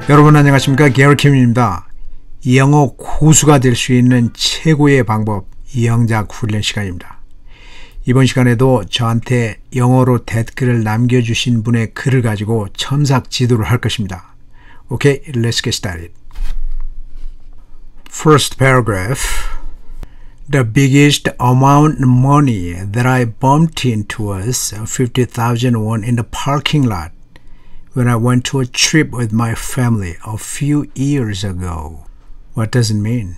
여러분 안녕하십니까? 게리킴입니다. 영어 고수가 될 수 있는 최고의 방법, 영작 훈련 시간입니다. 이번 시간에도 저한테 영어로 댓글을 남겨주신 분의 글을 가지고 첨삭 지도를 할 것입니다. Okay, let's get started. First paragraph. The biggest amount of money that I bumped into was 50,000 won in the parking lot when I went to a trip with my family a few years ago. What does it mean?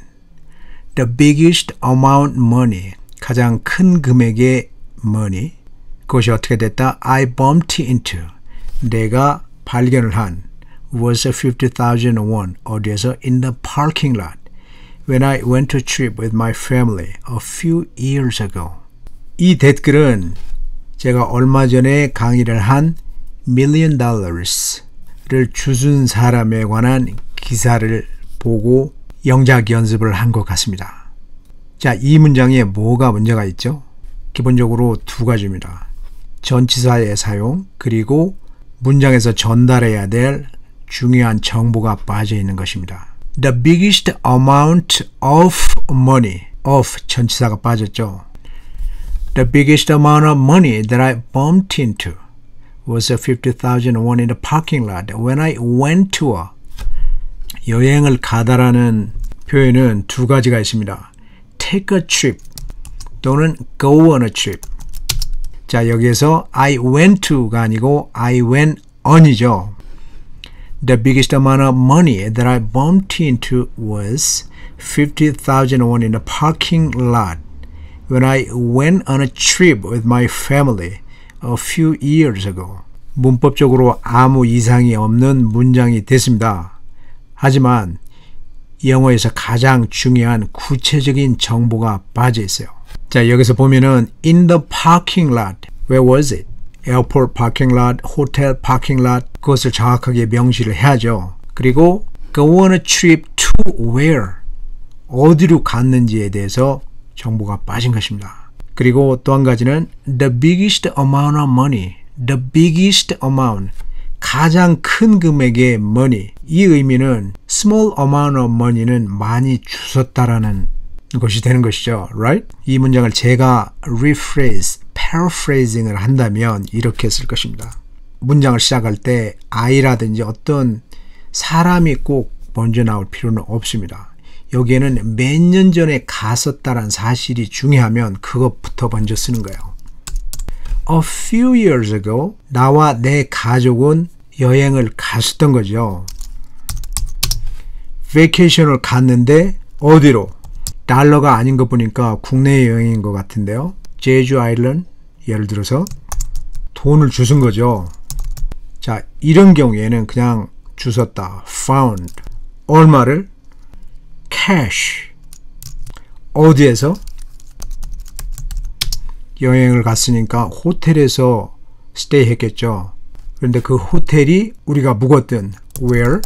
The biggest amount money, 가장 큰 금액의 money, 그것이 어떻게 됐다? I bumped into, 내가 발견을 한, was 50,000 won, 어디에서? In the parking lot, when I went to a trip with my family a few years ago. 이 댓글은 제가 얼마 전에 강의를 한 $1 million를 주준 사람에 관한 기사를 보고 영작 연습을 한 것 같습니다. 자, 이 문장에 뭐가 문제가 있죠? 기본적으로 두 가지입니다. 전치사의 사용, 그리고 문장에서 전달해야 될 중요한 정보가 빠져 있는 것입니다. The biggest amount of money, of 전치사가 빠졌죠. The biggest amount of money that I bumped into was 50,000 won in the parking lot when I went to a, 여행을 가다라는 표현은 두 가지가 있습니다. Take a trip 또는 go on a trip. 자, 여기에서 I went to가 아니고 I went on이죠. The biggest amount of money that I bumped into was 50,000 won in the parking lot when I went on a trip with my family a few years ago. 문법적으로 아무 이상이 없는 문장이 됐습니다. 하지만 영어에서 가장 중요한 구체적인 정보가 빠져 있어요. 자, 여기서 보면은 in the parking lot, where was it? 에어포트 parking lot, 호텔 parking lot, 그것을 정확하게 명시를 해야죠. 그리고 go on a trip to where, 어디로 갔는지에 대해서 정보가 빠진 것입니다. 그리고 또 한 가지는 the biggest amount of money, the biggest amount, 가장 큰 금액의 money, 이 의미는 small amount of money는 많이 주었다라는 것이 되는 것이죠. Right? 이 문장을 제가 rephrase, paraphrasing을 한다면 이렇게 쓸 것입니다. 문장을 시작할 때 I라든지 어떤 사람이 꼭 먼저 나올 필요는 없습니다. 여기에는 몇 년 전에 갔었다는 사실이 중요하면 그것부터 먼저 쓰는 거예요. A few years ago, 나와 내 가족은 여행을 갔었던 거죠. vacation을 갔는데 어디로? 달러가 아닌 거 보니까 국내 여행인 것 같은데요. 제주 아일랜드, 예를 들어서 돈을 주신 거죠. 자, 이런 경우에는 그냥 주웠다. found. 얼마를? cash. 어디에서? 여행을 갔으니까 호텔에서 스테이 했겠죠. 그런데 그 호텔이 우리가 묵었던 where?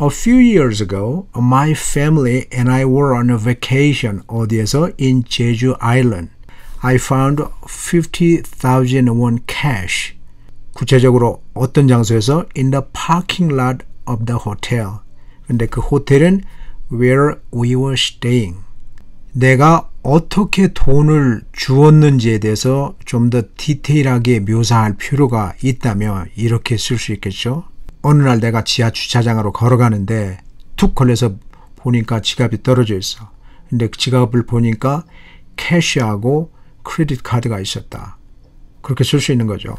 A few years ago, my family and I were on a vacation. 어디에서? In Jeju Island. I found 50,000 won cash. 구체적으로 어떤 장소에서? In the parking lot of the hotel. 근데 그 호텔은 where we were staying. 내가 어떻게 돈을 주었는지에 대해서 좀 더 디테일하게 묘사할 필요가 있다면 이렇게 쓸 수 있겠죠. 어느 날 내가 지하 주차장으로 걸어가는데 툭 걸려서 보니까 지갑이 떨어져 있어. 근데 그 지갑을 보니까 캐시하고 크레딧 카드가 있었다. 그렇게 쓸 수 있는 거죠.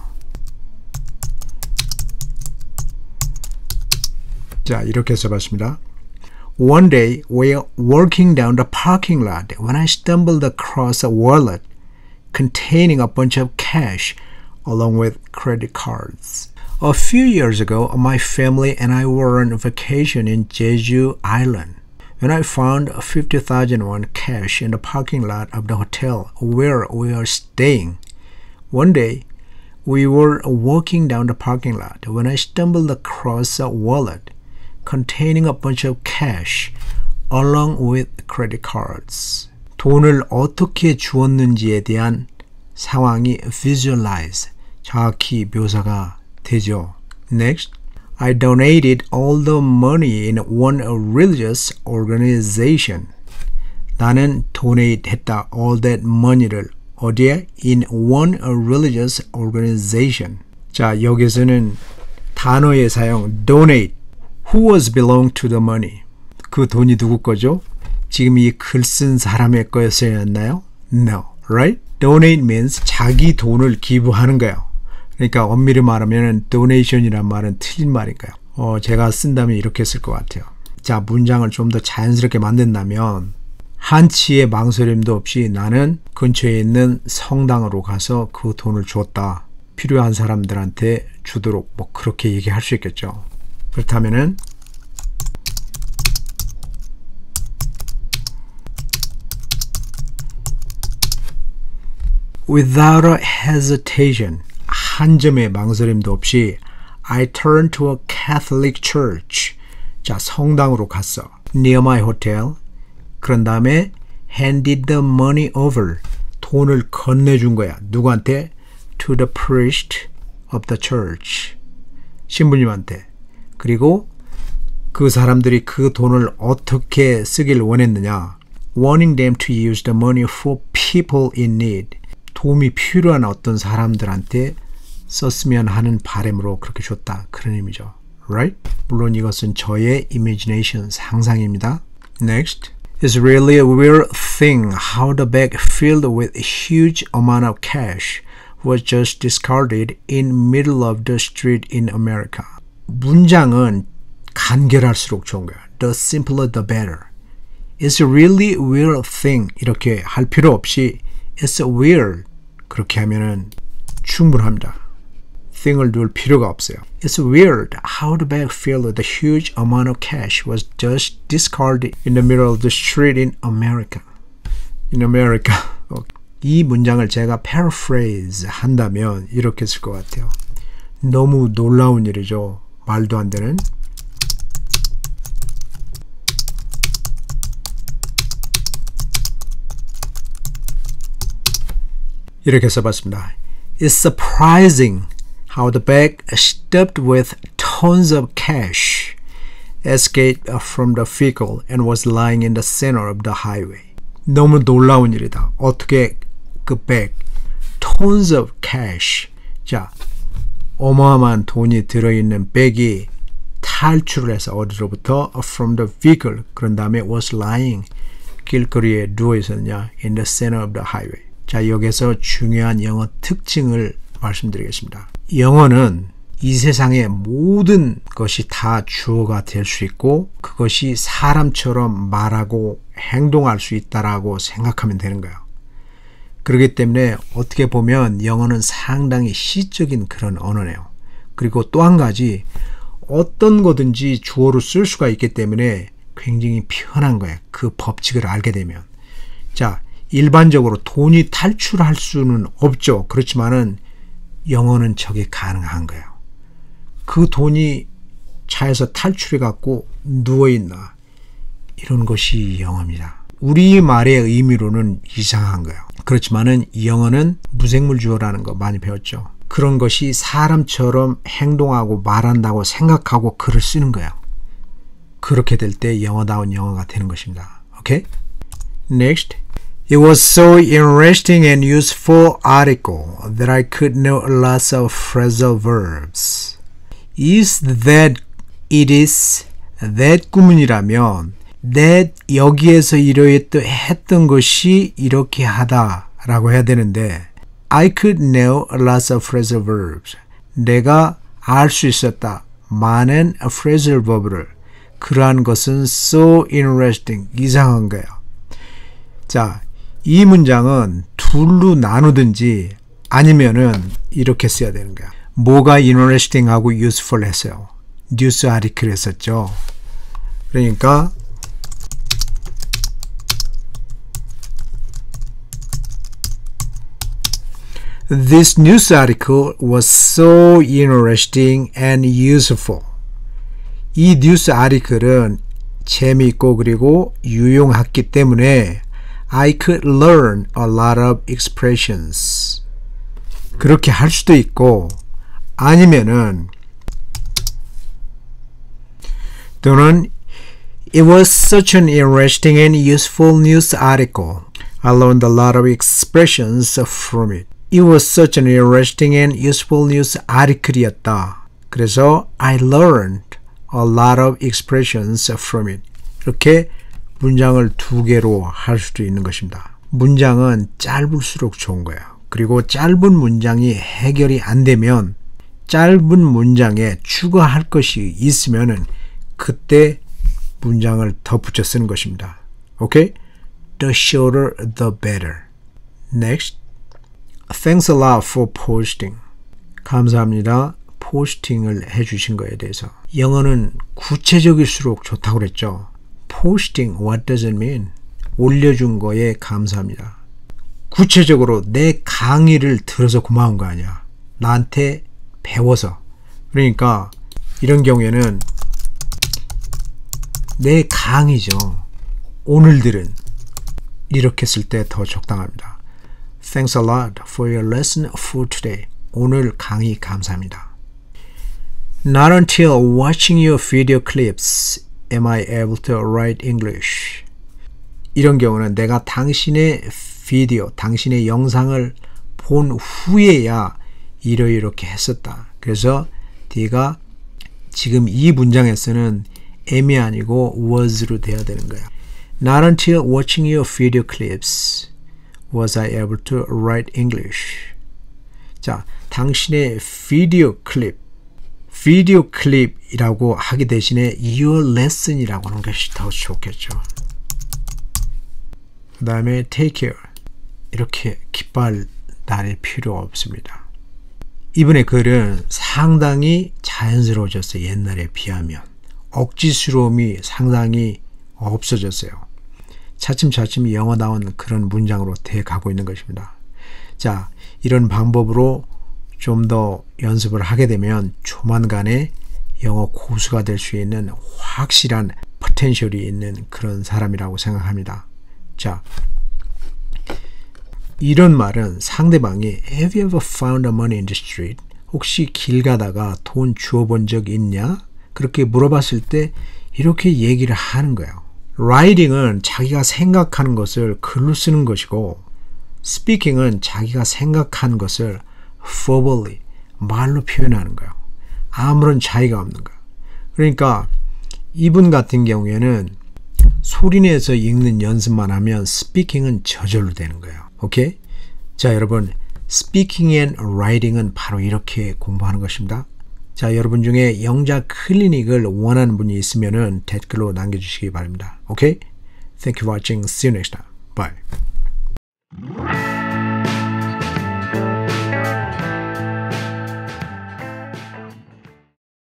자, 이렇게 써봤습니다. One day, while walking down the parking lot, when I stumbled across a wallet containing a bunch of cash along with credit cards. A few years ago, my family and I were on vacation in Jeju Island when I found 50,000 won cash in the parking lot of the hotel where we were staying. One day, we were walking down the parking lot when I stumbled across a wallet containing a bunch of cash along with credit cards. 돈을 어떻게 주었는지에 대한 상황이 visualize, 정확히 묘사가 되죠. Next, I donated all the money in one religious organization. 나는 donate 했다. all that money를 어디에? in one religious organization. 자, 여기서는 단어의 사용 donate. Who was belong to the money? 그 돈이 누구 거죠? 지금 이 글 쓴 사람의 거였어야 했나요? No, right? Donate means 자기 돈을 기부하는 거예요. 그러니까 엄밀히 말하면 donation이란 말은 틀린 말인가요? 제가 쓴다면 이렇게 쓸 것 같아요. 자, 문장을 좀 더 자연스럽게 만든다면 한치의 망설임도 없이 나는 근처에 있는 성당으로 가서 그 돈을 줬다. 필요한 사람들한테 주도록 뭐 그렇게 얘기할 수 있겠죠. 그렇다면은 Without a hesitation, 한 점의 망설임도 없이 I turned to a Catholic church. 자, 성당으로 갔어. Near my hotel. 그런 다음에 handed the money over. 돈을 건네준 거야. 누구한테? To the priest of the church. 신부님한테. 그리고 그 사람들이 그 돈을 어떻게 쓰길 원했느냐? Wanting them to use the money for people in need. 도움이 필요한 어떤 사람들한테 썼으면 하는 바람으로 그렇게 줬다. 그런 의미죠. Right? 물론 이것은 저의 imagination, 상상입니다. Next. It's really a weird thing how the bag filled with a huge amount of cash was just discarded in middle of the street in America. 문장은 간결할수록 좋은 거야. The simpler the better. It's a really weird thing. 이렇게 할 필요 없이 It's weird. 그렇게 하면은 충분합니다. thing을 넣을 필요가 없어요. It's weird how the bag filled with a huge amount of cash was just discarded in the middle of the street in America. In America. 이 문장을 제가 paraphrase 한다면 이렇게 쓸 것 같아요. 너무 놀라운 일이죠. 말도 안 되는. 이렇게 써봤습니다. It's surprising how the bag stuffed with tons of cash escaped from the vehicle and was lying in the center of the highway. 너무 놀라운 일이다. 어떻게 그 bag, tons of cash, 자, 어마어마한 돈이 들어있는 백이 탈출을 해서 어디로부터? From the vehicle. 그런 다음에 was lying, 길거리에 누워있었냐? In the center of the highway. 자, 여기서 중요한 영어 특징을 말씀드리겠습니다. 영어는 이 세상의 모든 것이 다 주어가 될 수 있고 그것이 사람처럼 말하고 행동할 수 있다라고 생각하면 되는 거예요. 그렇기 때문에 어떻게 보면 영어는 상당히 시적인 그런 언어네요. 그리고 또 한 가지 어떤 거든지 주어로 쓸 수가 있기 때문에 굉장히 편한 거예요. 그 법칙을 알게 되면. 자, 일반적으로 돈이 탈출할 수는 없죠. 그렇지만은 영어는 저게 가능한 거예요. 그 돈이 차에서 탈출해 갖고 누워있나 이런 것이 영어입니다. 우리말의 의미로는 이상한 거예요. 그렇지만은 영어는 무생물 주어라는 거 많이 배웠죠. 그런 것이 사람처럼 행동하고 말한다고 생각하고 글을 쓰는 거예요. 그렇게 될 때 영어다운 영어가 되는 것입니다. 오케이? Next. It was so interesting and useful article that I could know lots of phrasal verbs. Is that, it is, that 구문이라면 that 여기에서 했던 것이 이렇게 하다 라고 해야 되는데 I could know lots of phrasal verbs. 내가 알 수 있었다. 많은 phrasal verb를. 그러한 것은 so interesting. 이상한 거예요. 자, 이 문장은 둘로 나누든지 아니면은 이렇게 써야 되는 거야. 뭐가 interesting하고 useful 했어요. 뉴스 아티클 했었죠. 그러니까 This news article was so interesting and useful. 이 뉴스 아티클은 재미있고 그리고 유용했기 때문에 I could learn a lot of expressions. 그렇게 할 수도 있고 아니면은 또는 It was such an interesting and useful news article. I learned a lot of expressions from it. It was such an interesting and useful news article이었다. 그래서 I learned a lot of expressions from it. 이렇게 문장을 두 개로 할 수도 있는 것입니다. 문장은 짧을수록 좋은 거예요. 그리고 짧은 문장이 해결이 안 되면 짧은 문장에 추가할 것이 있으면은 그때 문장을 덧붙여 쓰는 것입니다. 오케이? The shorter, the better. Next. Thanks a lot for posting. 감사합니다. 포스팅을 해주신 거에 대해서. 영어는 구체적일수록 좋다고 그랬죠. Posting, what does it mean? 올려준 거에 감사합니다. 구체적으로 내 강의를 들어서 고마운 거 아니야. 나한테 배워서. 그러니까 이런 경우에는 내 강의죠. 오늘들은 이렇게 쓸 때 더 적당합니다. Thanks a lot for your lesson for today. 오늘 강의 감사합니다. Not until watching your video clips am I able to write English. 이런 경우는 내가 당신의 비디오, 당신의 영상을 본 후에야 이렇게 했었다. 그래서 D가 지금 이 문장에서는 am이 아니고 was로 돼야 되는 거야. Not until watching your video clips was I able to write English. 자, 당신의 비디오 클립이라고 하기 대신에 your lesson이라고 하는 것이 더 좋겠죠. 그 다음에 take care. 이렇게 깃발 날릴 필요 없습니다. 이분의 글은 상당히 자연스러워졌어요. 옛날에 비하면. 억지스러움이 상당히 없어졌어요. 차츰차츰 영어다운 그런 문장으로 돼가고 있는 것입니다. 자, 이런 방법으로 좀 더 연습을 하게 되면 조만간에 영어 고수가 될 수 있는 확실한 포텐셜이 있는 그런 사람이라고 생각합니다. 자, 이런 말은 상대방이 Have you ever found a money in the street? 혹시 길 가다가 돈 주워본 적 있냐? 그렇게 물어봤을 때 이렇게 얘기를 하는 거예요. Writing은 자기가 생각하는 것을 글로 쓰는 것이고 Speaking은 자기가 생각하는 것을 verbally, 말로 표현하는 거예요. 아무런 차이가 없는 거예요. 그러니까 이분 같은 경우에는 소리내서 읽는 연습만 하면 Speaking은 저절로 되는 거예요. 오케이? 자, 여러분 Speaking and Writing은 바로 이렇게 공부하는 것입니다. 자, 여러분 중에 영작 클리닉을 원하는 분이 있으면 댓글로 남겨주시기 바랍니다. 오케이? Thank you for watching. See you next time. Bye.